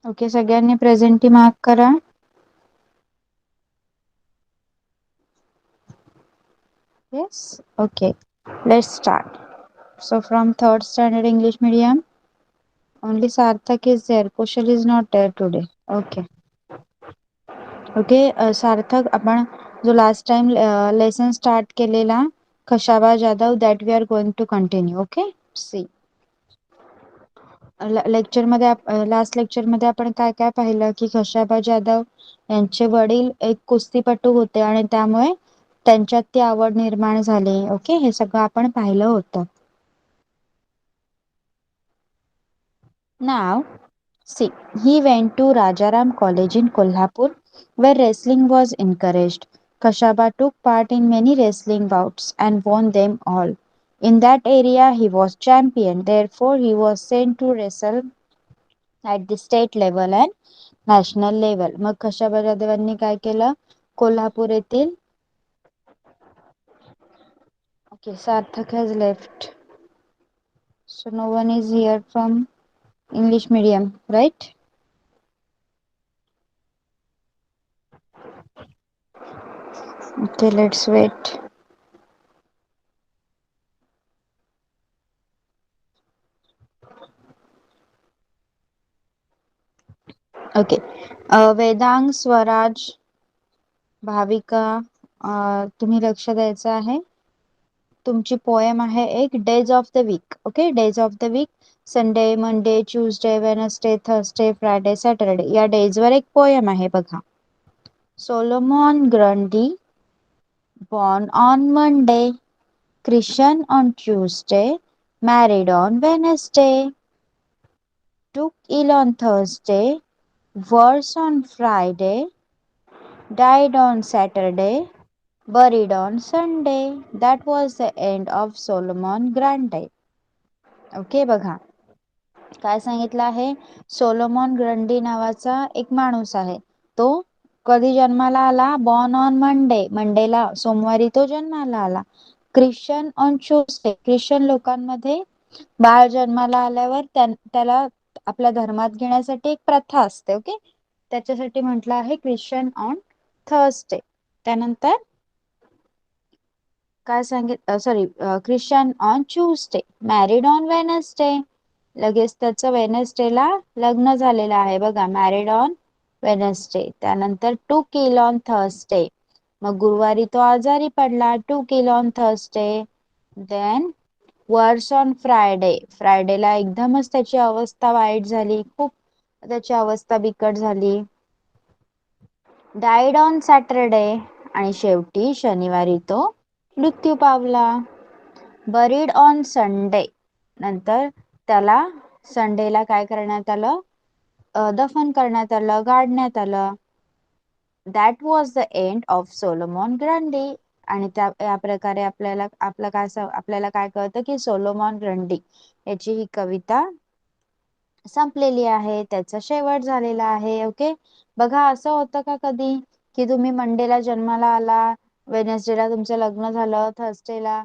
Okay, सगळ्यांनी presenty mark करा. Yes, okay. Let's start. So from third standard English medium, only Sarthak is there. Kushal is not there today. Okay. Okay, Sarthak, आपण जो last time lesson start केलेला Khashaba Jadhav, that we are going to continue. Okay, see lecture मध्ये, last lecture मध्ये आपण काय काय पाहिलं की खशाबा जाधव यांचे वडील एक कुस्तीपटू होते आणि त्यामुळे त्यांच्यात ती आवड निर्माण झाली. ओके, हे सगळं आपण पाहिलं होतं. नाव see, he went to Rajaram College in Kolhapur where wrestling was encouraged. Kashaba took part in many wrestling bouts and won them all. In that area, he was champion. Therefore, he was sent to wrestle at the state level and national level. मग खशाबा जाधवांनी काय केलं? कोल्हापूर येथील okay, Sarthak has left. So no one is here from English medium, right? Okay, let's wait. Okay, Vedang, Swaraj, Bhavika, तुम्ही लक्ष द्यायचं आहे. तुमची poem आहे एक days of the week. Okay, days of the week, Sunday, Monday, Tuesday, Wednesday, Thursday, Friday, Saturday या days वर एक पोएम आहे बघा. Solomon Grundy born on Monday, Christian on Tuesday, married on Wednesday, took ill on Thursday, worse on Friday, died on Saturday, buried on Sunday. That was the end of Solomon Grundy. Okay, बघा काय सांगितलं आहे. सोलोमॉन Grundy नावाचा एक माणूस आहे. तो कधी जन्माला आला? बॉर्न ऑन मंडे, मंडेला, सोमवारी तो जन्माला आला. ख्रिश्चन ऑन ट्यूसडे, ख्रिश्चन लोकांमध्ये बाळ जन्माला आल्यावर त्याला आपल्या धर्मात घेण्यासाठी एक प्रथा असते. ओके, त्याच्यासाठी म्हटलं आहे ख्रिश्चन ऑन थर्सडे. त्यानंतर काय सांगित sorry christened on Tuesday, married on Wednesday, लगेच त्याचं वेनसडेला लग्न झालेलं आहे बघा, मॅरिड ऑन वेनसडे. त्यानंतर टू किल ऑन थर्सडे, मग गुरुवारी तो आजारी पडला, took ill on Thursday. Then worse on Friday, फ्रायडेला एकदमच त्याची अवस्था वाईट झाली, खूप त्याची अवस्था बिकट झाली. डाईड ऑन सॅटरडे, आणि शेवटी शनिवारी तो मृत्यू पावला. बरीड ऑन संडे, नंतर त्याला संडेला काय करण्यात आलं? दफन करण्यात आलं, गाडण्यात आलं. That was the end of Solomon Grundy. आणि या प्रकारे आपल्याला काय कळतं की सोलोमॉन ग्रंडी याची ही कविता संपलेली आहे, त्याचा शेवट झालेला आहे. ओके, बघा असं होतं का कधी की तुम्ही मंडेला जन्माला आला, वेनसडेला तुमचं लग्न झालं, थर्सडेला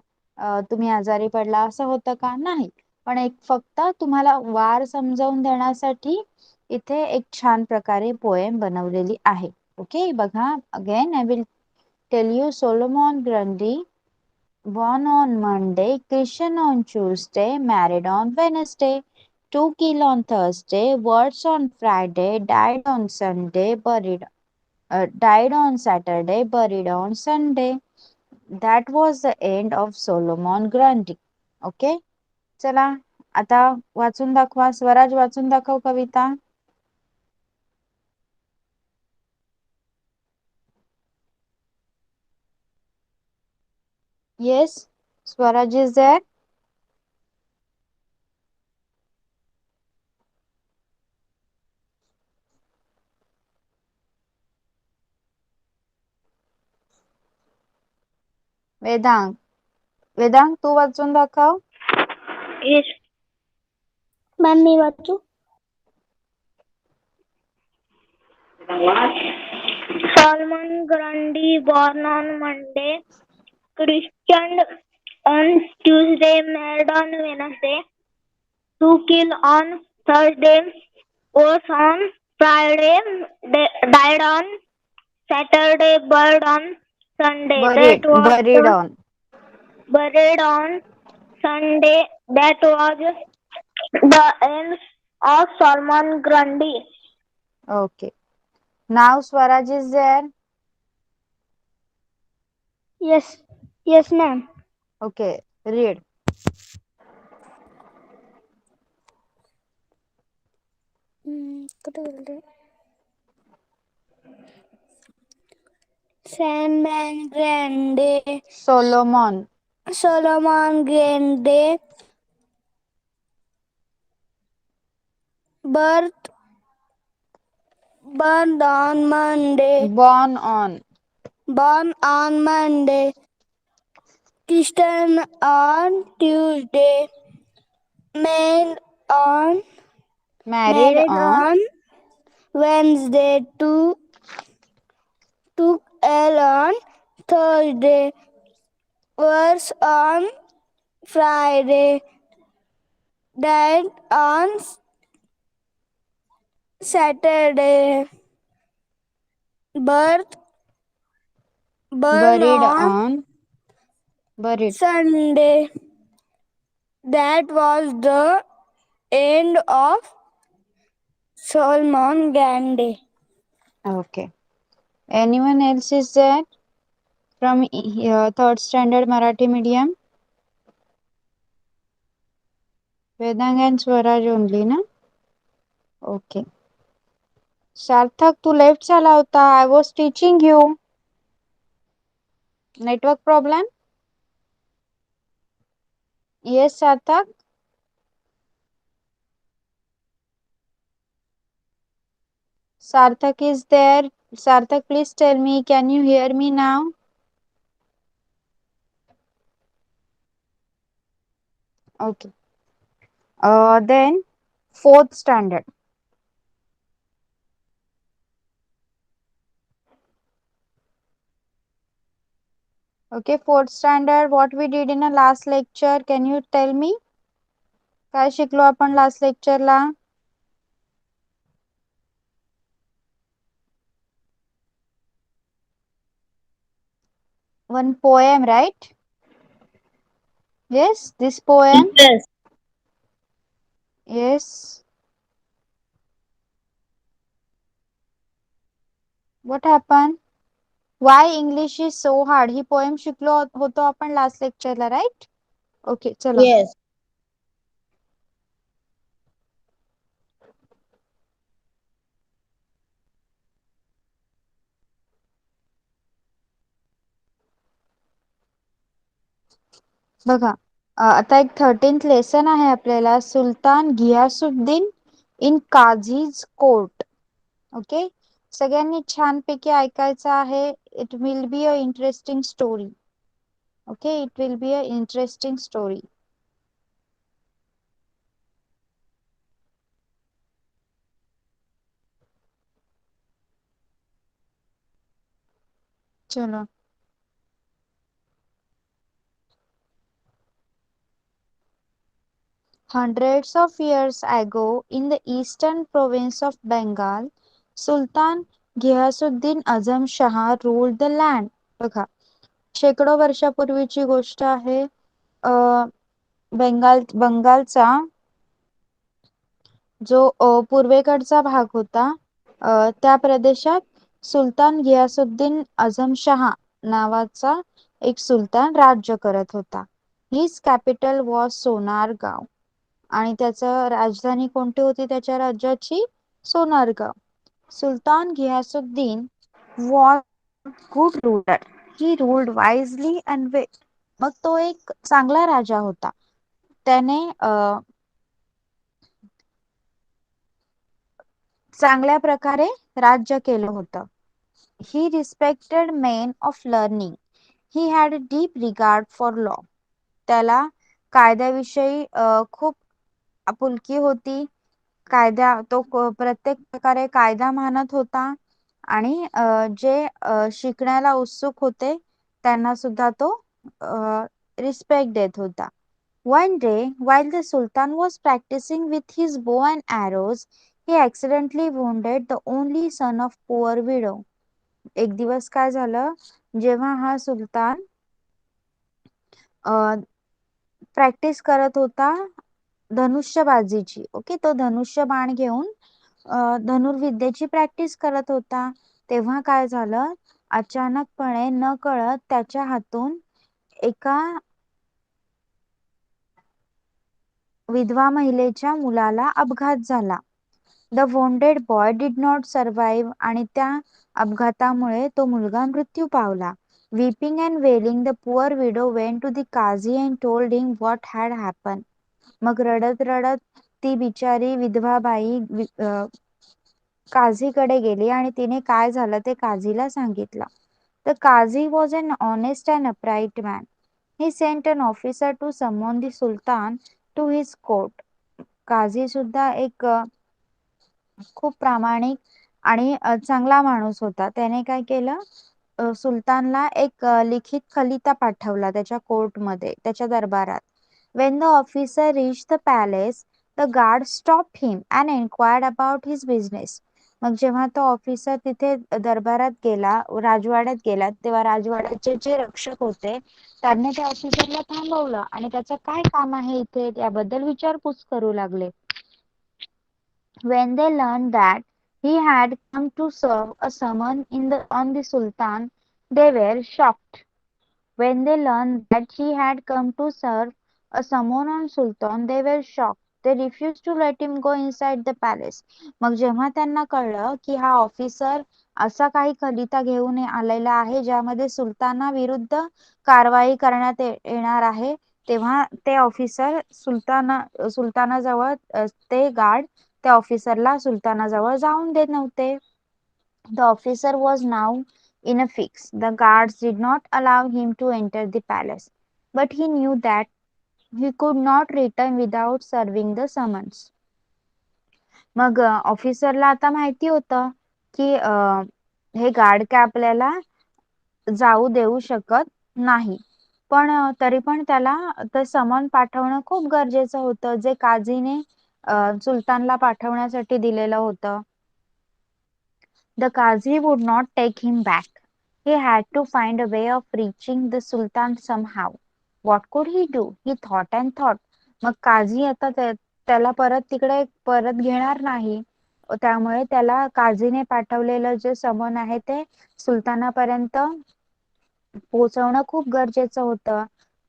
तुम्ही आजारी पडला, असं होतं का? नाही. पण एक फक्त तुम्हाला वार समजावून देण्यासाठी इथे एक छान प्रकारे पोएम बनवलेली आहे. ओके, बघा again I will tell you. Solomon Grundy born on Monday, Christian on Tuesday, married on Wednesday, took ill on Thursday, worse on Friday, died on Saturday, buried on Sunday. That was the end of Solomon Grundy. Okay, चला आता वाचून दाखवा. स्वराज, वाचून दाखव कविता. Yes, Swaraj is there. वेदांग, वेदांग तू वाचून दाखव. Yes. Ma'am मी वाचू? Solomon Grundy born on Monday, Christian on Tuesday, married on Wednesday, took ill on Thursday, was on Friday, died on Saturday, buried on Sunday. That Buried. was Buried the on. buried on Sunday. That was the end of Solomon Grundy. Okay. Now Swaraj is there. Yes, yes, ma'am. Okay. Read. Salmon Grande, Solomon. Solomon Grande, birth born on Monday, Born on. born on Monday, Christian on Tuesday, married on Married married on. on Wednesday, took L on Thursday, was on Friday, died on Saturday, birth born Buried on on. Buried. Sunday. That was the end of Solomon Gandhi. Okay. Anyone else is there from third standard Marathi medium? Vedang and Swaraj only, na? Okay. Sarthak, Tu left झाला होता. I was teaching you. Network problem? Yes, Sarthak. Sarthak is there. Sarthak, please tell me, can you hear me now? Okay. Then fourth standard. Okay, fourth standard. What we did in a last lecture, can you tell me? काय शिकलो आपण last लेक्चरला? One poem, right? Yes, this poem. Yes. Yes. What happened? Why English is so hard? He poem शिकलो होतो आपण last लेक्चरला, right? Okay, चलो. Yes. बघा, आता एक 13th लेसन आहे आपल्याला. सुलतान Ghiyasuddin in qazi's court. Okay, सगळ्यांनी छानपैकी ऐकायचं आहे. It will be a interesting story. Okay, it will be a interesting story. चलो. Hundreds of years ago, in the eastern province of Bengal, Sultan Ghiyasuddin Azam Shah ruled the land. बघा, शेकडो वर्षापूर्वीची गोष्ट आहे. बंगालचा जो पूर्वेकडचा भाग होता, त्या प्रदेशात सुलतान घियासुद्दीन आझम शहा नावाचा एक सुलतान राज्य करत होता. His capital was Sonargaon. आणि त्याचं राजधानी कोणती होती त्याच्या राज्याची? Sonargaon. Sultan Ghiyasuddin was good ruler. He ruled wisely and well. मग तो एक चांगला राजा होता. त्याने चांगल्या प्रकारे राज्य केलं होतं. He respected men of learning. He had a deep regard for law. त्याला कायद्याविषयी खूप आपुलकी होती. तो प्रत्येक प्रकारे कायदा मानत होता. आणि जे शिकण्याला उत्सुक होते त्यांना सुद्धा तो रिस्पेक्ट देत होता. One day, while the Sultan was practicing with his bow and arrows, He accidentally wounded the only son of poor widow. एक दिवस काय झालं, जेव्हा हा सुलतान प्रॅक्टिस करत होता धनुष्यबाजीची. ओके, तो धनुष्य बाण घेऊन धनुर्विद्येची प्रॅक्टिस करत होता. तेव्हा काय झालं, अचानकपणे न कळत त्याच्या हातून एका विधवा महिलेच्या मुलाला अपघात झाला. The wounded boy did not survive आणि त्या अपघातामुळे तो मुलगा मृत्यू पावला. Weeping and wailing the poor widow went to the Qazi and told him what had happen. मग रडत रडत ती बिचारी विधवा बाई काझीकडे गेली आणि तिने काय झालं ते काझीला सांगितलं. The Qazi was an honest and upright man. He sent an officer to summon the sultan to his court. काझी सुद्धा एक खूप प्रामाणिक आणि चांगला माणूस होता. त्याने काय केलं, सुलतानला एक लिखित खलिता पाठवला त्याच्या कोर्टमध्ये, त्याच्या दरबारात. When the officer reached the palace, the guard stopped him and inquired about his business. मग जेव्हा तो ऑफिसर तिथे दरबारात गेला, राजवाड्यात गेला, तेव्हा राजवाड्याचे जे रक्षक होते त्यांनी त्या ऑफिसरला थांबवलं आणि त्याचं काय काम आहे इथे याबद्दल विचारपूस करू लागले. When they learned that he had come to serve a summon on the Sultan, they were shocked. When they learned that he had come to serve a summon on Sultan, they were shocked. They refused to let him go inside the palace. मग जेव्हा त्यांना कळलं की हा officer असा काही खलिता घेऊन आलेला आहे ज्यामध्ये सुलतानाविरुद्ध कारवाई करण्यात येणार आहे, तेव्हा ते ऑफिसर सुलतानाजवळ ते गार्ड त्या ऑफिसरला सुलतानाजवळ जाऊन देत नव्हते. The officer was now in a fix. The guards did not allow him to enter the palace, but he knew that he could not return without serving the summons. मग ऑफिसरला आता माहिती होतं की हे गार्ड काय आपल्याला जाऊ देऊ शकत नाही, पण तरी पण त्याला ते समन पाठवणं खूप गरजेचं होतं, जे काझीने सुलतानला पाठवण्यासाठी दिलेलं होतं. The Qazi would not take him back. He had to find a way of reaching the Sultan somehow. What could he do? He thought and thought. मग काझी आता त्याला परत तिकडे परत घेणार नाही. त्यामुळे त्याला काझीने पाठवलेलं जे समन आहे ते सुलतानापर्यंत पोहोचवणं खूप गरजेचं होतं.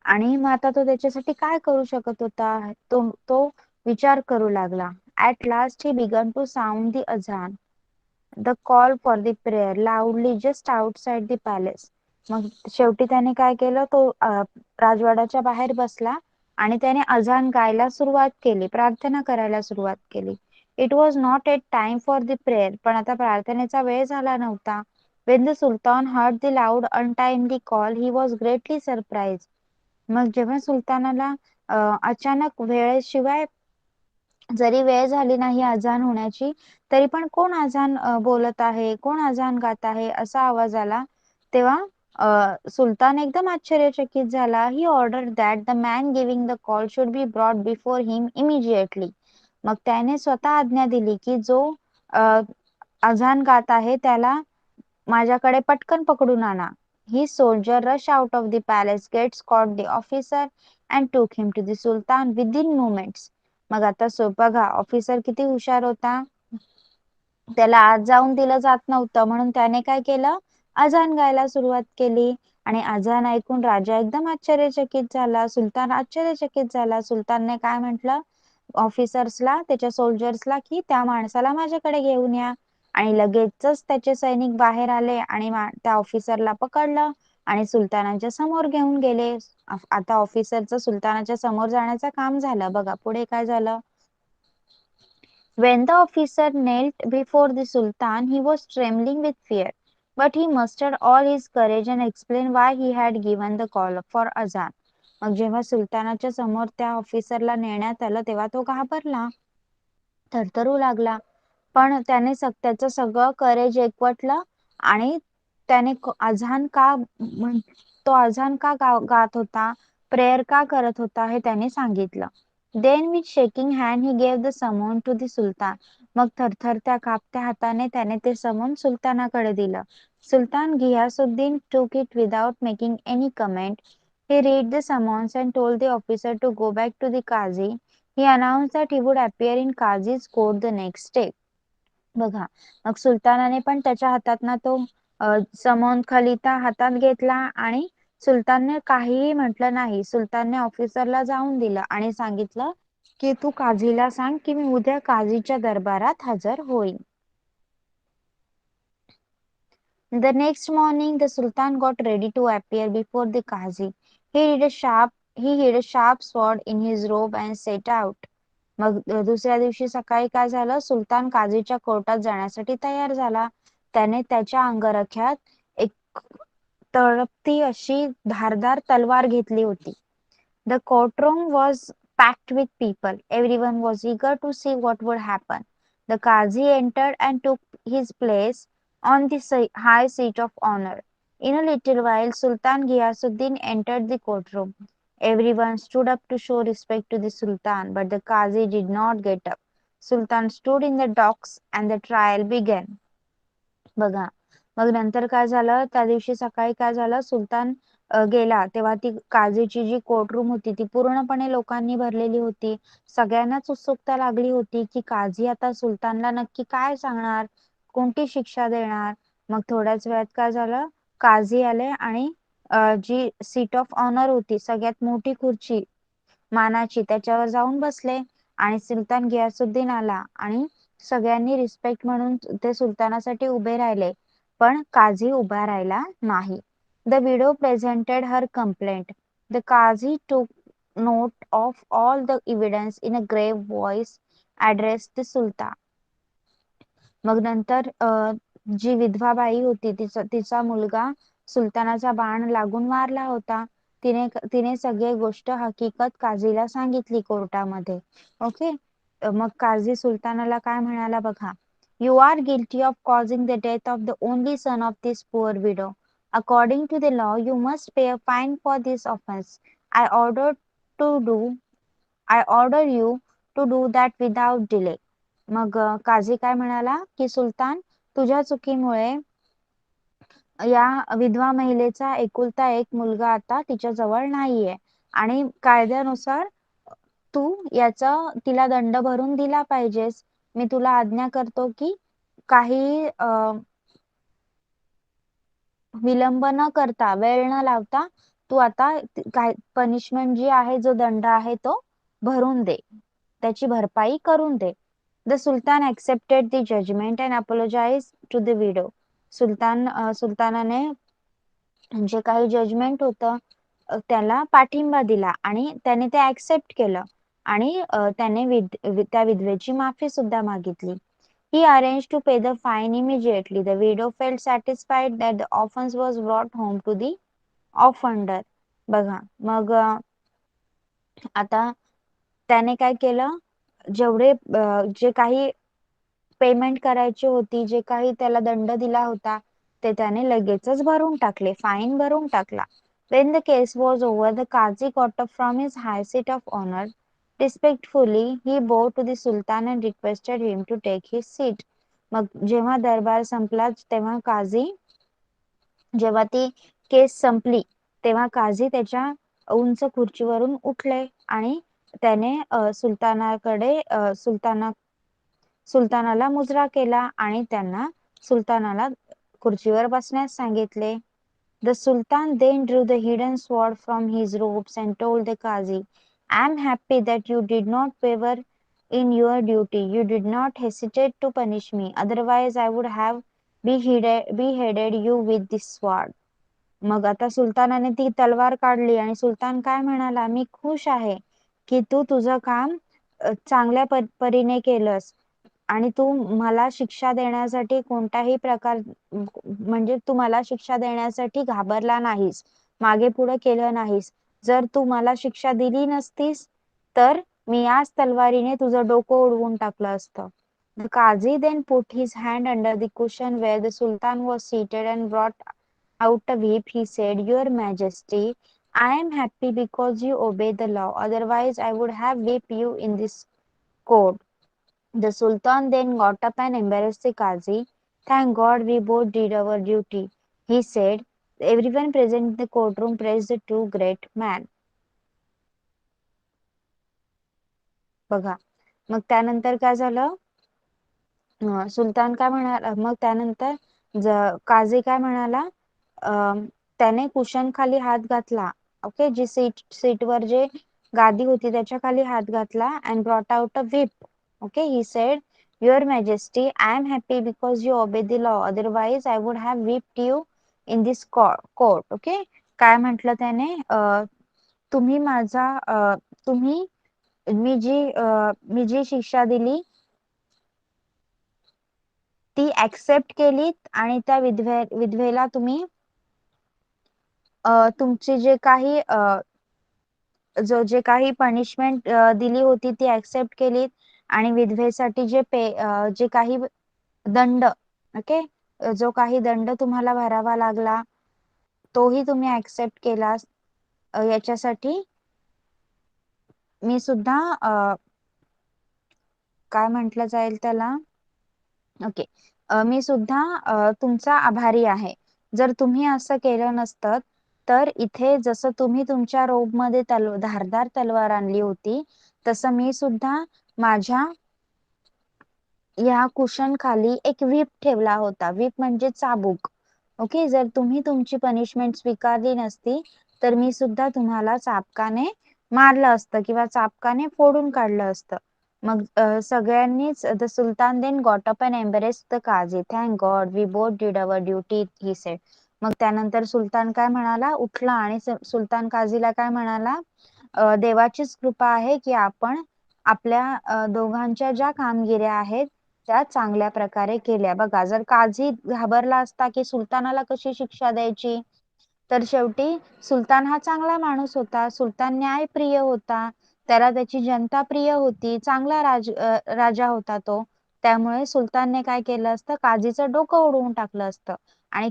आणि मग आता तो त्याच्यासाठी काय करू शकत होता, तो विचार करू लागला. At last he began to sound the azan, the call for the prayer loudly just outside the palace. मग शेवटी त्याने काय केलं, तो राजवाड्याच्या बाहेर बसला आणि त्याने अजान गायला सुरुवात केली, प्रार्थना करायला सुरुवात केली. It was not at time for the prayer. पण आता प्रार्थनेचा वेळ झाला नव्हता. When the Sultan heard the loud untimely call, he was greatly surprised. मग जेव्हा सुलतानाला अचानक वेळेशिवाय जरी वेळ झाली नाही अजान होण्याची, तरी पण कोण अजान बोलत आहे, कोण अजान गात आहे असा आवाज आला, तेव्हा सुलतान एकदम आश्चर्यचकित झाला. He order that the man giving the call should be brought before him immediately. मग त्याने स्वतः आज्ञा दिली की जो अजान गात आहे त्याला माझ्याकडे पटकन पकडून आणा. He soldier rush out of the palace gates caught the officer and took him to the sultan within moments. मग आता बघा ऑफिसर किती हुशार होता, त्याला आत जाऊन दिलं जात नव्हतं, म्हणून त्याने काय केलं, अजान गायला सुरुवात केली. आणि अजान ऐकून राजा एकदम आश्चर्यचकित झाला, सुलतान आश्चर्यचकित झाला. सुलतानने काय म्हटलं ऑफिसर्सला, त्याच्या सोल्जर्सला, की त्या माणसाला माझ्याकडे घेऊन या. आणि लगेचच त्याचे सैनिक बाहेर आले आणि त्या ऑफिसरला पकडलं आणि सुलतानाच्या समोर घेऊन गेले. आता ऑफिसरचं सुलतानाच्या समोर जाण्याचं काम झालं. बघा पुढे काय झालं. When the officer knelt before the Sultan, he was trembling with fear, but he mustered all his courage and explained why he had given the call for azan. मग जेव्हा सुलतानाच्या समोर त्या ऑफिसरला नेण्यात आलं तेव्हा तो घाबरला, थरथरू लागला, पण त्याने त्याचं सगळं करेज एकवटलं आणि त्याने अजान का तो अजान का गात होता, प्रेयर का करत होता हे त्याने सांगितलं. Then with shaking hand he gave the summons to the Sultan. मग थरथरत्या कापत्या हाताने त्याने ते समन सुलतानाकडे दिलं. सुलतान Ghiyasuddin took it without making any comment. He read the summons and told the officer to go back to the Qazi. He announced that he would appear in Qazi's court the next day. बघा, मग सुलतानाने पण त्याच्या हातातना तो समन खलिता हातात घेतला आणि सुलतानने काहीही म्हटलं नाही. सुलतानने ऑफिसरला जाऊन दिलं आणि सांगितलं की तू काझीला सांग की मी उद्या काझीच्या दरबारात हजर होईल. The next morning, the Sultan got ready to appear before the Qazi. He hid a sharp sword in his robe and set out. मग दुसऱ्या दिवशी सकाळी काय झालं, सुलतान काझीच्या कोर्टात जाण्यासाठी तयार झाला. त्याने त्याच्या अंगरख्यात एक तळपती अशी धारदार तलवार घेतली होती. The courtroom was packed with people. Everyone was eager to see what would happen. The Qazi entered and took his place on the high seat of honor. In a little while, Sultan Ghiyasuddin entered the courtroom. Everyone stood up to show respect to the Sultan, but the Qazi did not get up. Sultan stood in the docks and the trial began. बघा, मग नंतर काय झालं, त्या दिवशी सकाळी काय झालं, सुलतान गेला तेव्हा ती काझीची जी कोर्टरूम होती ती पूर्णपणे लोकांनी भरलेली होती. सगळ्यांनाच उत्सुकता लागली होती की काझी आता सुलतानला नक्की काय सांगणार, कोणती शिक्षा देणार. मग थोड्याच वेळात काय झालं, काझी आले आणि जी सीट ऑफ ऑनर होती, सगळ्यात मोठी खुर्ची मानाची, त्याच्यावर जाऊन बसले आणि सुलतान गियासुद्दीन आला आणि सगळ्यांनी रिस्पेक्ट म्हणून ते सुलतानासाठी उभे राहिले, पण काझी उभा राहिला नाही. The widow presented her complaint. The Kazi टूक note of all the evidence in a grave voice addressed the sultan. मग नंतर जी विधवा बाई होती तिचा मुलगा सुलतानाचा बाण लागून वारला होता. तिने तिने सगळी गोष्ट हकीकत काझीला सांगितली कोर्टामध्ये. ओके, मग काझी सुलतानाला काय म्हणाला बघा. You are guilty of causing the death of the only son of this poor widow. According to the law, you must pay a fine for this offense. I order to do I order you to do that without delay. मग काझी काय म्हणाला की सुलतान, तुझ्या चुकीमुळे या विधवा महिलेचा एकुलता एक मुलगा आता तिच्या जवळ नाहीये आणि कायद्यानुसार तू याचा तिला दंड भरून दिला पाहिजेस. मी तुला आज्ञा करतो की काही विलंब न करता, वेळ न लावता तू आता काय पनिशमेंट जी आहे, जो दंड आहे तो भरून दे, त्याची भरपाई करून दे. The Sultan accepted the judgment and apologized to the widow. सुलतानाने जे काही जजमेंट होतं त्याला पाठिंबा दिला आणि त्याने ते ऍक्सेप्ट केलं आणि त्याने त्या विधवेची माफी सुद्धा मागितली. He arranged to pay the fine immediately. The widow felt satisfied that the offense was brought home to the offender. बघा, मग आता त्याने काय केलं, जेवढे जे काही पेमेंट करायची होती, जे काही त्याला दंड दिला होता ते त्याने लगेचच भरून टाकले, फाईन भरून टाकला. When the case was over, the Qazi got up from his high seat of honor. Respectfully, he bowed to the Sultan and requested him to take his seat. मग जेव्हा दरबार संपला तेव्हा काझी, जेव्हा ती केस संपली तेव्हा काझी त्याच्या उंच खुर्चीवरून उठले आणि त्याने सुलतानाला मुजरा केला आणि त्यांना सुलतानाला खुर्चीवर बसण्यास सांगितले. The Sultan then drew the hidden sword from his robes and told the Qazi, I am happy that you did not waver in your duty. You did not hesitate to punish me. Otherwise, I would have beheaded you with this sword. मग आता सुलतानाने ती तलवार काढली आणि सुलतान काय म्हणाला, मी खुश आहे की तू तुझं काम चांगल्या परीने केलंस आणि तू मला शिक्षा देण्यासाठी कोणताही प्रकार म्हणजे तू मला शिक्षा देण्यासाठी घाबरला नाहीस, मागे पुढे केलं नाहीस. जर तू मला शिक्षा दिली नसतीस तर मी याच तलवारीने तुझं डोकं उडवून टाकलं असतं. The Qazi then put his hand under the cushion where the Sultan was seated and brought out a whip. He said, Your Majesty, I am happy because you obey the law. Otherwise, I would have whipped you in this court. The Sultan then got up and embarrassed the Qazi. Thank God we both did our duty, he said. Everyone present in the courtroom praised the two great man. बघा, मग त्यानंतर काय झालं? सुलतान काय म्हणाला? मग त्यानंतर काझी काय म्हणाला? त्याने कुशन खाली हात घातला. ओके, जी सीटवर जे गादी होती त्याच्या खाली हात घातला and brought out a whip. Okay, he said, your majesty, I am happy because you ओबे the law, otherwise I would have whipped you in this court. Okay, काय म्हटलं त्याने? तुम्ही माझा तुम्ही मी जी शिक्षा दिली ती ऍक्सेप्ट केलीत आणि त्या विधवेला तुम्ही तुमची जे काही पनिशमेंट दिली होती ती ऍक्सेप्ट केलीत आणि विधवेसाठी जे काही दंड, ओके, जो काही दंड तुम्हाला भरावा लागला तोही तुम्ही ऍक्सेप्ट केला. याच्यासाठी मी सुद्धा काय म्हटलं जाईल त्याला? ओके, मी सुद्धा तुमचा आभारी आहे. जर तुम्ही असं केलं नसतं तर इथे जसं तुम्ही तुमच्या रोबमध्ये धारदार तलवार आणली होती तसं मी सुद्धा माझ्या या कुशन खाली एक व्हीप ठेवला होता. व्हीप म्हणजे चाबूक. ओके, जर तुम्ही तुमची पनिशमेंट स्वीकारली नसती तर मी सुद्धा तुम्हाला चाबकाने मारलं असतं किंवा चाबकाने फोडून काढलं असतं. मग सगळ्यांनीच the sultan then got up and embraced the qazi. Thank God we both did our duty, he said. मग त्यानंतर सुलतान काय म्हणाला? उठला आणि सुलतान काझीला काय म्हणाला? देवाचीच कृपा आहे की आपण आपल्या दोघांच्या ज्या कामगिऱ्या आहेत त्या चांगल्या प्रकारे केल्या. बघा, जर काझी घाबरला असता की सुलतानाला कशी शिक्षा द्यायची, तर शेवटी सुलतान हा चांगला माणूस होता, सुलतान न्यायप्रिय होता, त्याला त्याची जनता प्रिय होती, चांगला राजा होता तो. त्यामुळे सुलतानने काय केलं असतं? काझीचं डोकं उडवून टाकलं असतं. आणि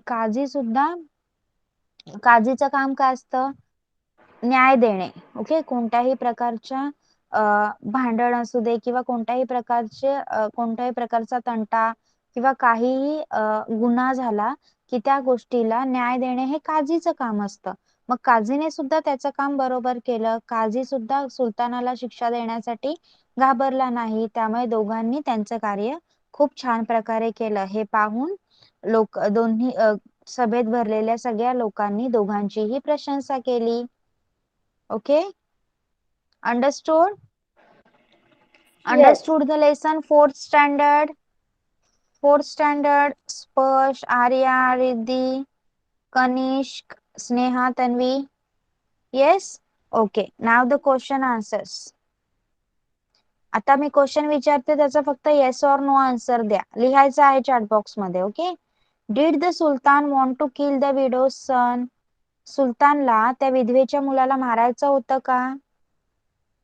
काझीचं काम काय असतं? न्याय देणे. ओके, कोणत्याही प्रकारच्या भांडण असू दे किंवा कोणत्याही प्रकारचा तंटा किंवा काहीही गुन्हा झाला की त्या गोष्टीला न्याय देणे हे काझीचं काम असतं. मग काझीने सुद्धा त्याचं काम बरोबर केलं. काझी सुद्धा सुलतानाला शिक्षा देण्यासाठी घाबरला नाही. त्यामुळे दोघांनी त्यांचं कार्य खूप छान प्रकारे केलं. हे पाहून दोन्ही सभेत भरलेल्या सगळ्या लोकांनी दोघांचीही प्रशंसा केली. Okay, understood? Yes. Understood the lesson? Fourth standard. Sparsh, Arya, Riddhi, Kanishk, Sneha, Tanvi. Yes? Okay. Now the question answers. आता मी क्वेश्चन विचारते, त्याचा फक्त येस और नो आन्सर द्या. लिहायचं आहे चॅट बॉक्स मध्ये. Okay, did the sultan want to kill the widow's son? सुलतानला त्या विधवेच्या मुलाला मारायचं होतं का?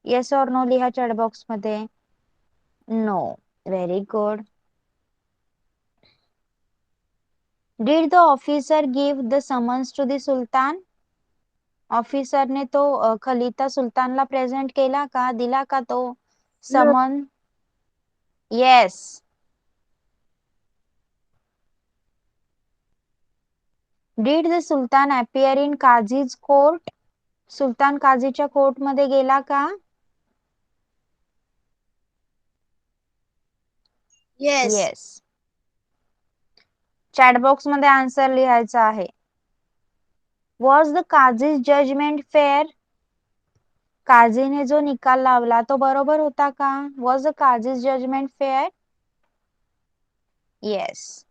येस और नो लिहा चॅट बॉक्स मध्ये. No. Very good. Did the officer give the summons to the sultan? ऑफिसरने तो खलिता सुलतानला प्रेझेंट केला का? दिला का तो No. समन? Yes. Did the sultan appear in qazi's court? सुलतान काझीच्या कोर्ट मध्ये गेला का? Yes. येस. चॅट बॉक्स मध्ये आन्सर लिहायचा आहे. Was the qazi's judgment fair? काझीने जो निकाल लावला तो बरोबर होता का? Was the qazi's judgment fair? Yes.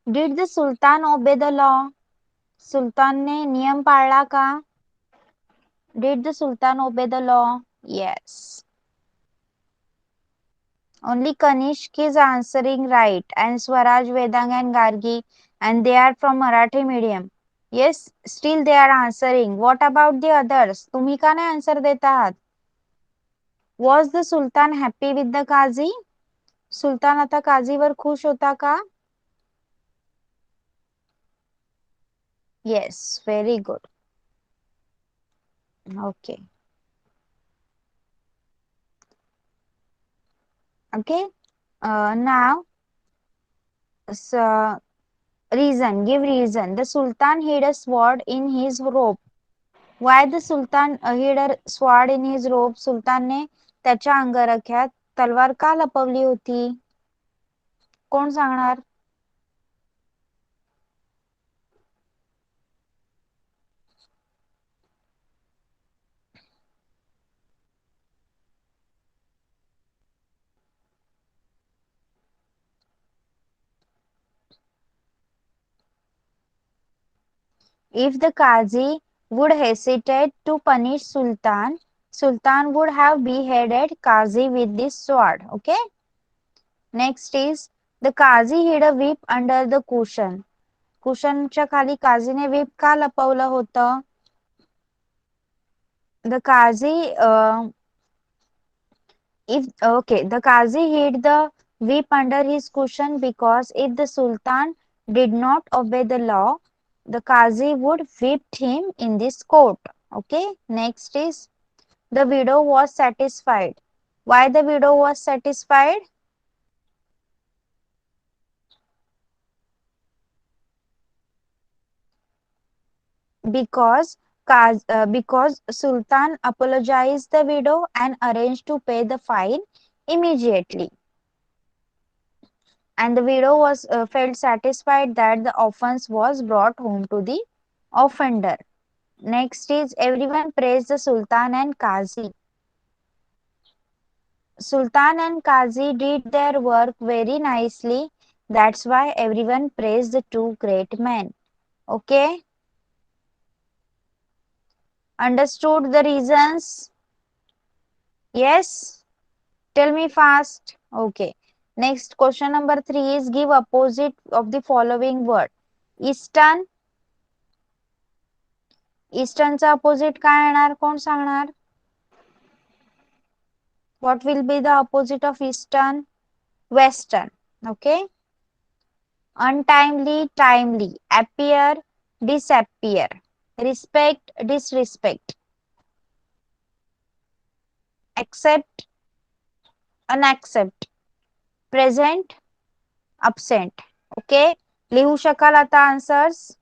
Did the sultan obey the law? सुलतानने नियम पाळला का? Did the sultan obey the law? Yes. Only Kanishk is answering right, and Swaraj, Vedang, and Gargi, and they are from Marathi medium. Yes, still they are answering. What about the others? तुम्ही का नाही answer देत आहात? Was the Sultan happy with the Qazi? सुलतान आता काझीवर खुश होता का? Yes, very good. Okay. Okay. Now, so reason. Give reason. The Sultan hid a sword in his robe. Why the Sultan hid a sword in his robe? सुलतानने त्याच्या अंगरख्यात तलवार का लपवली होती? कोण सांगणार? If the Qazi would hesitate to punish Sultan, Sultan would have beheaded Qazi with this sword. Okay. Next is the Qazi hid a whip under the cushion. कुशनच्या खाली काझीने whip का लपवलं होतं? The Qazi the Qazi hid the whip under his cushion because if the Sultan did not obey the law, the Qazi would whip him in this court. Okay. Next is the widow was satisfied. Why the widow was satisfied? Because because Sultan apologized the widow and arranged to pay the fine immediately. And the widow was felt satisfied that the offense was brought home to the offender. Next is everyone praised the Sultan and Qazi. Sultan and Qazi did their work very nicely. That's why everyone praised the two great men. Okay? Understood the reasons? Yes? Tell me fast. Okay. Next question number 3 is give opposite of the following word. Eastern. Easternचा opposite काय येणार? कोण सांगणार? What will be the opposite of Eastern? Western. Okay. Untimely, timely. Appear, disappear. Respect, disrespect. Accept, unaccept. Present, absent. Okay. लिहू शकाल आता answers?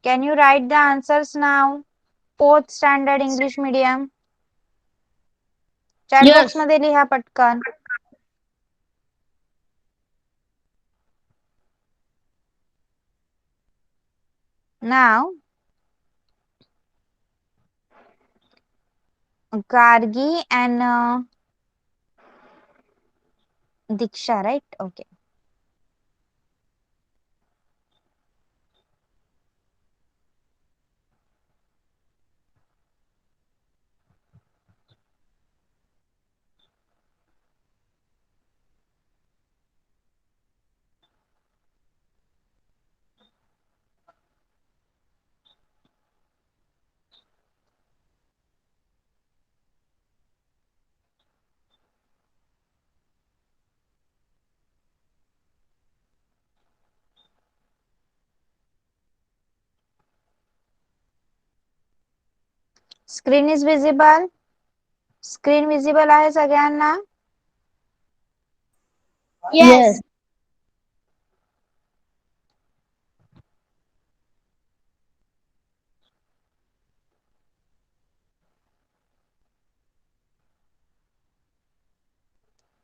Can you write the answers now? 4th standard English medium. Chat box Yes. मध्ये लिहा पटकन. Now, Gargi and Diksha, right? Okay. Screen is visible. Screen visible आहे सगळ्यांना. Yes.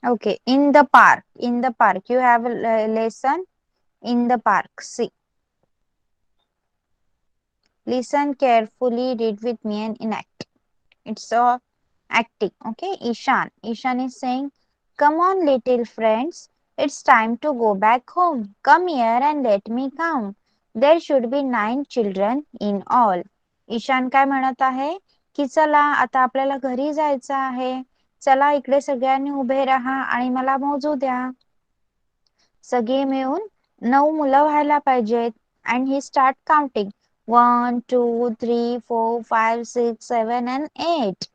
Okay. In the park. In the park. You have a lesson in the park. See. Listen carefully. Read with me and enact. It's a acting. Okay. Ishan. Ishan is saying, come on, little friends. It's time to go back home. Come here and let me count. There should be 9 children in all. Ishan काय म्हणत आहे की चला आता आपल्याला घरी जायचं आहे. चला इकडे सगळ्यांनी उभे राहा आणि मला मोजू द्या. सगळे मिळून 9 मुलं व्हायला पाहिजेत. And he start counting. 1, 2, 3, 4, 5, 6, 7 and 8.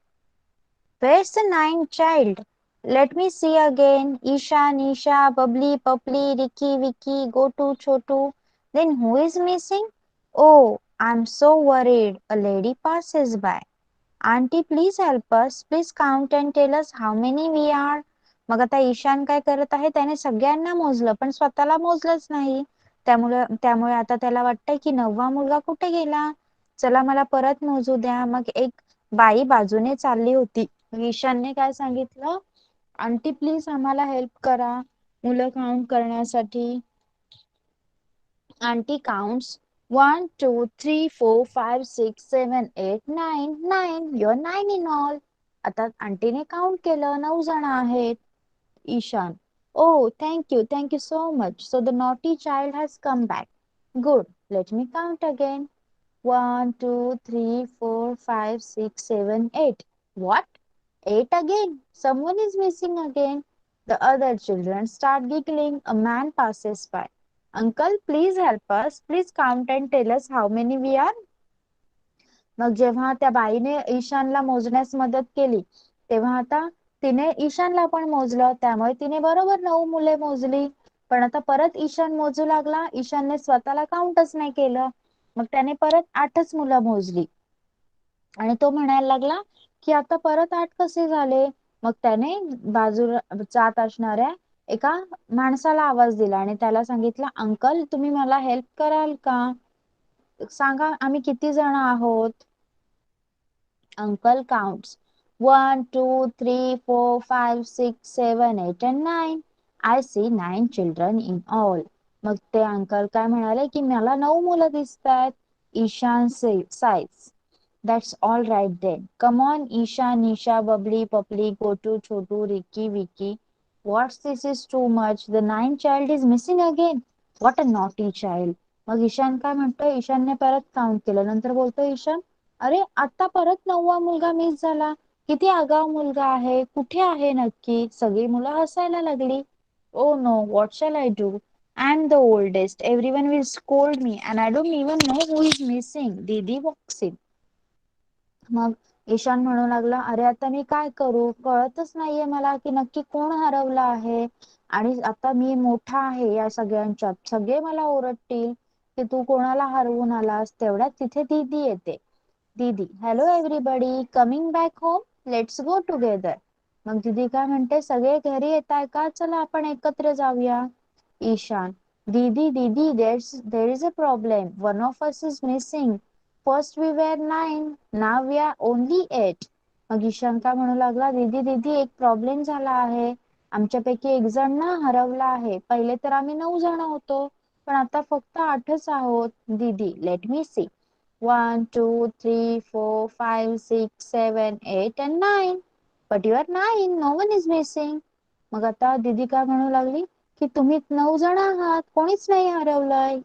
Where's the 9th child? Let me see again. Isha, Nisha, Bubbly, Pupply, Ricky, Vicky, Gotu, Chotu. Then who is missing? Oh, I'm so worried. A lady passes by. Auntie, please help us. Please count and tell us how many we are. मग आता ईशान काय करत आहे, त्याने सगळ्यांना मोजलं पण स्वतःला मोजलंच नाही. त्यामुळे आता त्याला वाटतंय की नववा मुलगा कुठे गेला. चला मला परत मोजू द्या. मग एक बाई बाजूने चालली होती. ईशानने काय सांगितलं, आंटी प्लीज आम्हाला हेल्प करा मुलं काउंट करण्यासाठी. Auntie counts 1, 2, 3, 4, 5, 6, 7, 8, 9, 9. You're 9 in all. आता आंटीने काउंट केलं, 9 जण आहेत. Ishan. Oh, thank you so much. So the naughty child has come back. Good. Let me count again. 1, 2, 3, 4, 5, 6, 7, 8. What? 8 again. Someone is missing again. The other children start giggling. A man passes by. Uncle, please help us. Please count and tell us how many we are. मग जेव्हा त्या बाईने ईशानला मोजण्यास मदत केली, तेव्हा आता तिने ईशानला पण मोजलं. त्यामुळे तिने बरोबर 9 मुले मोजली. पण आता परत ईशान मोजू लागला. ईशानने स्वतःला काउंटच नाही केलं. मग त्याने परत 8च मुलं मोजली. आणि तो म्हणायला लागला की आता परत 8 कसे झाले. मग त्याने बाजूला जात असणाऱ्या एका माणसाला आवाज दिला आणि त्याला सांगितलं, अंकल तुम्ही मला हेल्प कराल का, सांगा आम्ही किती जण आहोत. Uncle counts 1, 2, 3, 4, 5, 6, 7, 8 and 9. I see 9 children in all. मग ते अंकल काय म्हणाले की मला 9 मुलं दिसतात. Ishan sighs. That's all right then. Come on, Isha, Nisha, Bubbly, Pupply, Gotu, Chotu, Ricky, Vicky. What's this is too much. The 9th child is missing again. What a naughty child. मग ईशान काय म्हणतोय, ईशानने परत काउंट केलं. नंतर बोलतोय ईशान, अरे आता परत 9वा मुलगा मिस झाला. किती आगाऊ मुलगा आहे. कुठे आहे नक्की. सगळी मुलं हसायला लागली. Oh no, what shall I do? I'm the oldest. Everyone will scold me and I don't even know who is missing. Didi walks in. मग ईशान म्हणू लागला, अरे आता मी काय करू, कळतच नाहीये मला की नक्की कोण हरवलं आहे. आणि आता मी मोठा आहे या सगळ्यांच्यात, सगळे मला ओरडतील की तू कोणाला हरवून आलास. तेवढ्यात तिथे दीदी येते. दीदी, hello everybody, coming back home, let's go together. मग दीदी काय म्हणते, सगळे घरी येत आहे का, चला आपण एकत्र जाऊया. ईशान, दीदी दीदी, there is a problem. One of us is missing. First we were 9, now we are only 8. मग ईशान काय म्हणू लागला, दीदी दीदी एक प्रॉब्लेम झाला आहे. आमच्यापैकी एक जण ना हरवला आहे. पहिले तर आम्ही 9 जण होतो पण आता फक्त 8च आहोत. दीदी, let me C. 1, 2, 3, 4, 5, 6, 7, 8 and 9. But you are 9. No one is missing. मग आता दीदी काय म्हणू लागली की तुम्ही 9 जण आहात, कोणीच नाही हरवलंय.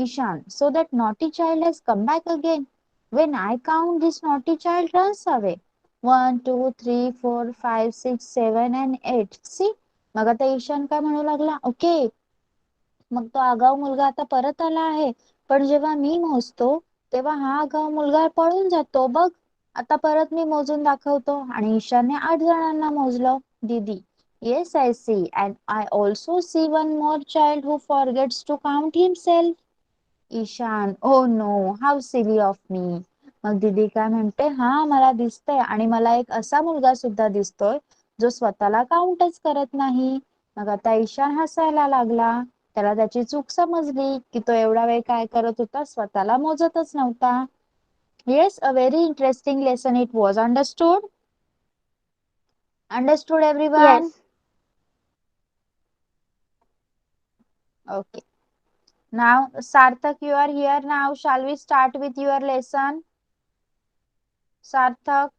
Ishan, so that naughty child has come back again. When I count, this naughty child runs away. 1, 2, 3, 4, 5, 6, 7 and 8. See? मग आता ईशान काय म्हणू लागला, ओके मग तो आगाऊ मुलगा आता परत आला आहे. पण जेव्हा मी मोजतो तेव्हा हा आगाऊ मुलगा पळून जातो बघ. आता परत मी मोजून दाखवतो. आणि ईशानने 8 जणांना मोजलं. दीदी, yes I see and I also see one more child who forgets to count himself. Ishan, oh no, how silly of me. मग दीदी काय म्हणते, हा मला दिसतंय आणि मला एक असा मुलगा सुद्धा दिसतोय जो स्वतःला काउंटच करत नाही. मग आता ईशान हसायला लागला. त्याला त्याची चूक समजली की तो एवढा वेळ काय करत होता, स्वतःला मोजतच नव्हता. Yes, a very interesting lesson it was. Understood? Understood everyone? Yes. Okay. Now, Sarthak, you are here now. Shall we start with your lesson? Sarthak?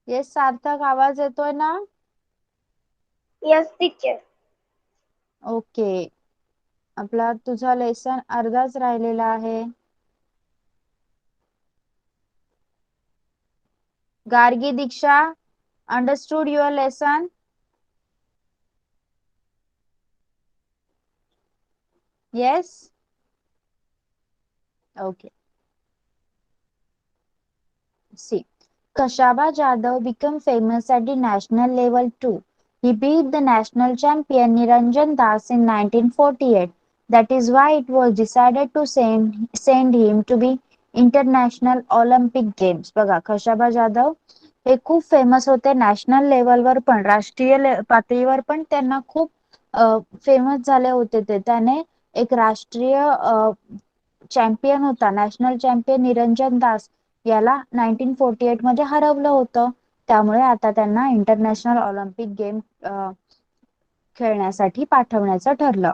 Yes, Sarthak, आवाज येतोय ना? Yes, teacher. ओके. आपला तुझा लेसन अर्धाच राहिलेला आहे. Gargi Diksha, understood your lesson? Yes? Okay. See, Kashaba Jadhav became famous at the national level too. He beat the national champion Niranjan Das in 1948. That is why it was decided to send him to be international Olympic games. बघा खशाबा जाधव हे खूप famous होते national लेवलवर पण, राष्ट्रीय पातळीवर पण त्यांना खूप फेमस झाले होते. त्याने एक राष्ट्रीय चॅम्पियन होता, नॅशनल चॅम्पियन निरंजन दास याला 1948 मध्ये हरवलं होतं. त्यामुळे आता त्यांना इंटरनॅशनल ऑलिम्पिक गेम खेळण्यासाठी पाठवण्याचं ठरलं.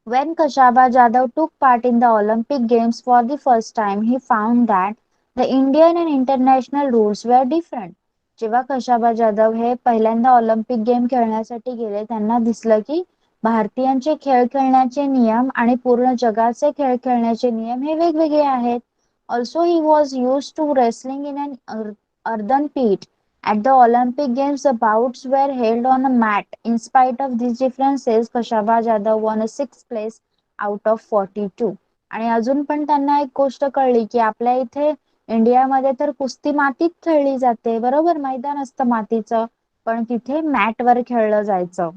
When Kashaba Jadhav took part in the Olympic Games for the first time, he found that the Indian and international rules were different. जेव्हा कशाबा जाधव हे पहिल्यांदा ऑलिम्पिक गेम खेळण्यासाठी गेले, त्यांना दिसलं की भारतीयांचे खेळ खेळण्याचे नियम आणि पूर्ण जगाचे खेळ खेळण्याचे नियम हे वेगवेगळे आहेत. Also, he was used to wrestling in an earthen pit. At the Olympic Games, the bouts were held on a mat. In spite of these differences, Kashaba Jadhav won a sixth place out of 42. आणि अजून पण त्यांना एक गोष्ट कळली की आपल्या इथे इंडियामध्ये तर कुस्ती मातीत खेळली जाते, बरोबर, मैदान असतं मातीचं, पण तिथे मॅट वर खेळलं जायचं.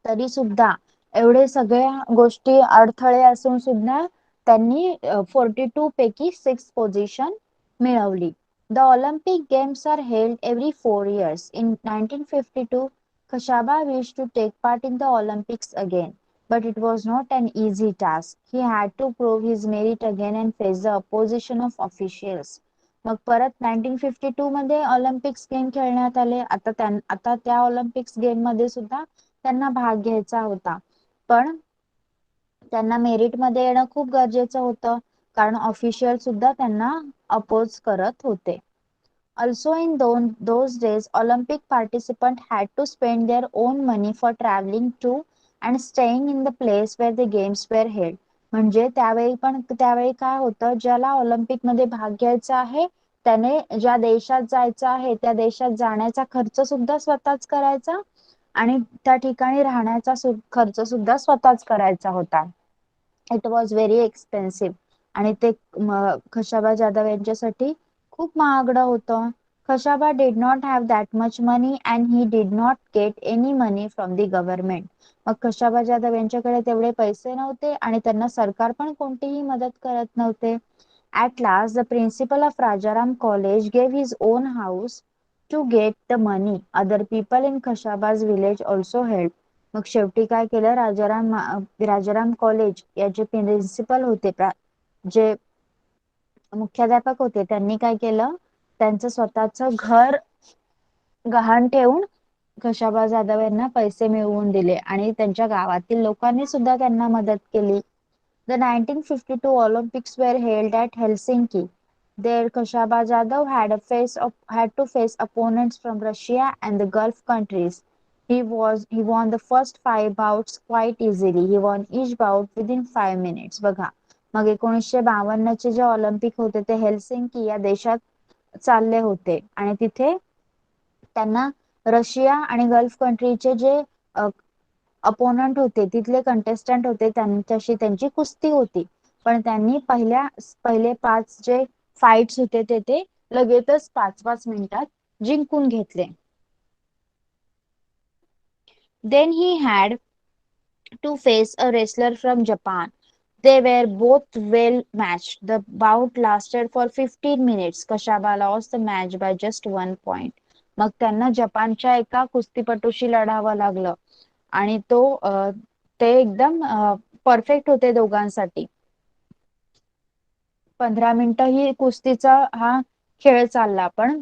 तरी सुद्धा एवढे सगळ्या गोष्टी अडथळे असून सुद्धा त्यांनी 42 पैकी 6 पोझिशन मिळवली. The Olympic Games are held every 4 years. In 1952, Kashaba wished to take part in the Olympics again, but it was not an easy task. He had to prove his merit again and face the opposition of officials. मग परत 1952 मध्ये Olympics game खेळण्यात आले. आता त्या Olympics game मध्ये सुद्धा त्यांना भाग घ्यायचा होता, पण त्यांना मेरिट मध्ये येणं खूप गरजेचं होतं, कारण ऑफिशियल सुद्धा त्यांना अपोज करत होते. Also, in those days, Olympic participants had to spend their own money for traveling to and staying in the place where the games were held. म्हणजे त्यावेळी काय होतं, ज्याला ऑलिम्पिक मध्ये भाग घ्यायचा आहे त्याने ज्या देशात जायचं आहे त्या देशात जाण्याचा खर्च सुद्धा स्वतःच करायचा आणि त्या ठिकाणी राहण्याचा खर्च सुद्धा स्वतःच करायचा होता. इट वॉज व्हेरी एक्सपेन्सिव्ह आणि ते खशाबा जाधव यांच्यासाठी खूप महागडं होतं. Khashaba did not have that much money and he did not get any money from the government. मग खशाबा जाधव यांच्याकडे तेवढे पैसे नव्हते आणि त्यांना सरकार पण कोणतीही मदत करत नव्हते. At last, the principal of Rajaram College gave his own house to get the money. Other people in Khashaba's village also helped. मग शेवटी काय केलं, राजाराम कॉलेज याचे प्रिन्सिपल होते, जे मुख्याध्यापक होते, त्यांनी काय केलं, त्यांचं स्वतःच घर गहाण ठेवून खशाबा जाधव यांना पैसे मिळवून दिले आणि त्यांच्या गावातील लोकांनी सुद्धा त्यांना मदत केली. The 1952 Olympics were held at Helsinki. There, Kashaba Jadhav had to face opponents from Russia and the Gulf countries. He won the first 5 bouts quite easily. He won each bout within 5 minutes. बघा, मग 1952 चे जे Olympic होते ते Helsinki या देशात चालले होते आणि तिथे त्यांना रशिया आणि गल्फ कंट्रीचे जे अपोनंट होते, तिथले कंटेस्टंट होते, त्यांच्याशी त्यांची कुस्ती होती, पण त्यांनी पहिले 5 जे फाइट्स होते ते लगेचच 5-5 मिनिटात जिंकून घेतले. Then he had to face a wrestler from Japan. They were both well matched. The bout lasted for 15 minutes. Kashaba lost the match by just 1 point. मग त्यांना जपानच्या एका कुस्तीपटूशी लढावं लागलं आणि ते एकदम परफेक्ट होते दोघांसाठी. 15 मिनिटं ही कुस्तीचा हा खेळ चालला, पण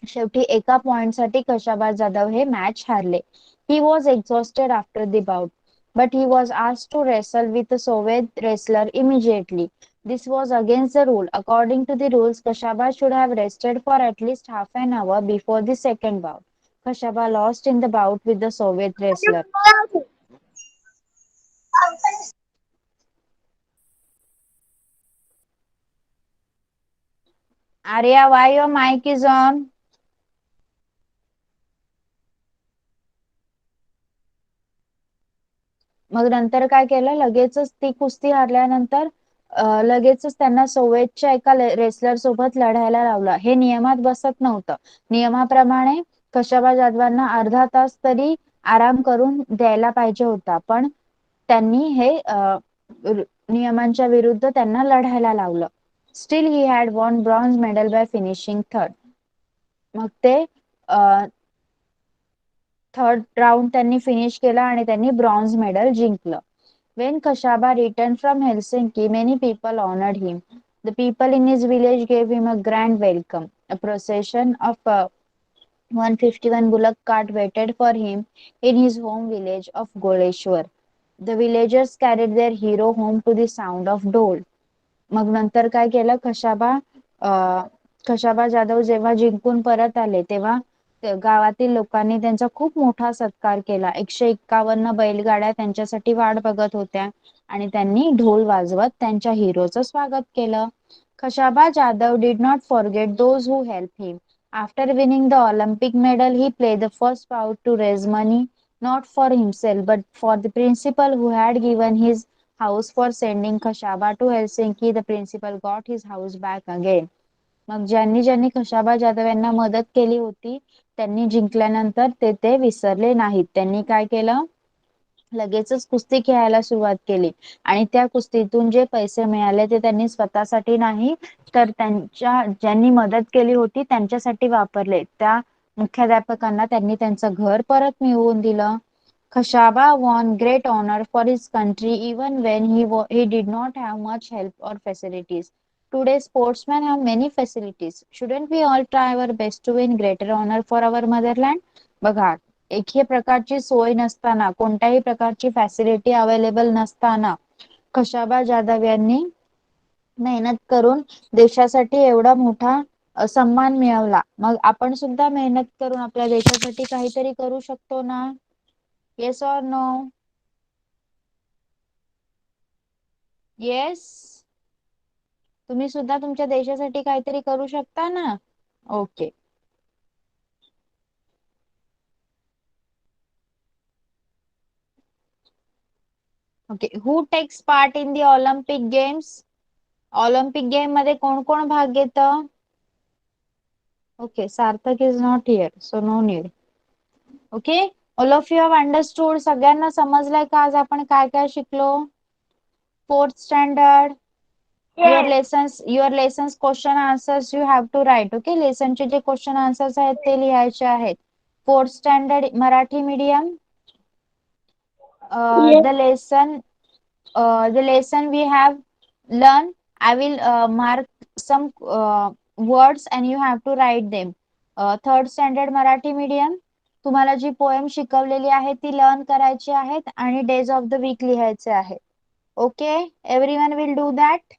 शेवटी एका पॉइंट साठी कशाबा जाधव हे match हारले. He was exhausted after the bout, but he was asked to wrestle with a Soviet wrestler immediately. This was against the rule. According to the rules, Kashaba should have rested for at least half an hour before the second bout. Kashaba lost in the bout with the Soviet wrestler. Arya, why your mic is on? मग नंतर काय केलं, लगेचच ती कुस्ती हारल्यानंतर लगेचच त्यांना सोव्हिएतच्या एका रेसलर सोबत लढायला लावलं. हे नियमात बसत नव्हतं. नियमाप्रमाणे खशाबा जाधवांना अर्धा तास तरी आराम करून द्यायला पाहिजे होता, पण त्यांनी हे नियमांच्या विरुद्ध त्यांना लढायला लावलं. Still he had won bronze medal by finishing third. मग ते थर्ड राउंड त्यांनी फिनिश केला आणि त्यांनी ब्रॉन्झ मेडल जिंकलं. When Kashaba returned from Helsinki, many people honored him. The people in his village gave him a grand welcome. A procession of 151 bullock cart waited for him in his home village of Goleshwar. The villagers carried their hero home to the sound of dole. मग नंतर काय केलं, खशाबा जाधव जेव्हा जिंकून परत आले तेव्हा गावातील लोकांनी त्यांचा खूप मोठा सत्कार केला. 151 बैलगाड्या त्यांच्यासाठी वाट बघत होत्या आणि त्यांनी ढोल वाजवत त्यांच्या हिरोचं स्वागत केलं. Khashaba Jadhav did not forget those who helped him. After winning the Olympic medal, he played the first bout to raise money not for himself but for the principal who had given his house for sending Khashaba to Helsinki. The principal got his house back again. मग ज्यांनी ज्यांनी खशाबा जाधव यांना मदत केली होती त्यांनी जिंकल्यानंतर ते विसरले नाहीत. त्यांनी काय केलं, लगेचच कुस्ती खेळायला सुरुवात केली आणि त्या कुस्तीतून जे पैसे मिळाले ते त्यांनी स्वतःसाठी नाही तर त्यांच्या ज्यांनी मदत केली होती त्यांच्यासाठी वापरले. त्या मुख्याध्यापकांना त्यांनी त्यांचं घर परत मिळवून दिलं. Khashaba won great honor for his country even when he did not have much help or facilities. Today, sportsmen have many facilities. Shouldn't we all try our best to win greater honor for our motherland? बघा, एकही प्रकारची सोय नसताना, कोणत्याही प्रकारची facility available नसताना खशाबा जाधव यांनी मेहनत करून देशासाठी एवढा मोठा सन्मान मिळवला. मग आपण सुद्धा मेहनत करून आपल्या देशासाठी काहीतरी करू शकतो ना? Yes or no? येस, तुम्ही सुद्धा तुमच्या देशासाठी काहीतरी करू शकता ना? Okay. Okay, who takes part in the Olympic Games? Olympic game मध्ये कोण कोण भाग घेतं? Okay, Sarthak is not here so no need. Okay, all of you have understood. सगळ्यांना समजलंय का आज आपण काय काय शिकलो? Fourth standard Yes. Your lessons question answers you have to write. Okay, लेसनचे जे क्वेश्चन आन्सर्स आहेत ते लिहायचे आहेत. Fourth standard Marathi medium. Yes. The lesson we have learned, I will mark some words and you have to write them. Third standard Marathi medium, तुम्हाला जी poem शिकवलेली आहे ती लर्न करायची आहेत आणि डेज ऑफ द वीक लिहायचे आहे. Okay, everyone will do that.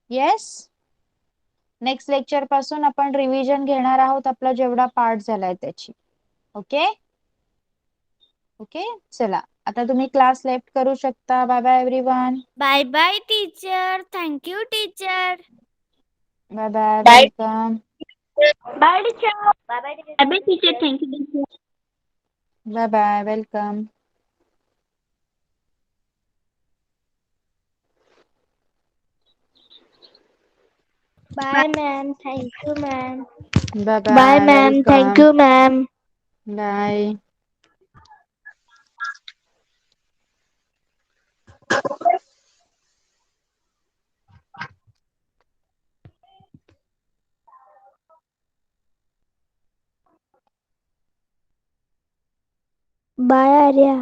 Yes. Next lecture पासून आपण रिव्हिजन घेणार आहोत आपला जेवढा पार्ट झालाय त्याची. ओके ओके, चला आता तुम्ही क्लास लेफ्ट करू शकता. Bye bye everyone. Bye bye, teacher. Thank you, teacher. Bye bye, Bye. Welcome. Bye, teacher. Bye, bye, teacher. Bye bye, teacher. Thank you, teacher. Bye bye, welcome. Bye, ma'am. Thank you, ma'am. Bye Bye, bye, ma'am. Thank welcome. you, ma'am. Bye. Bye, Arya.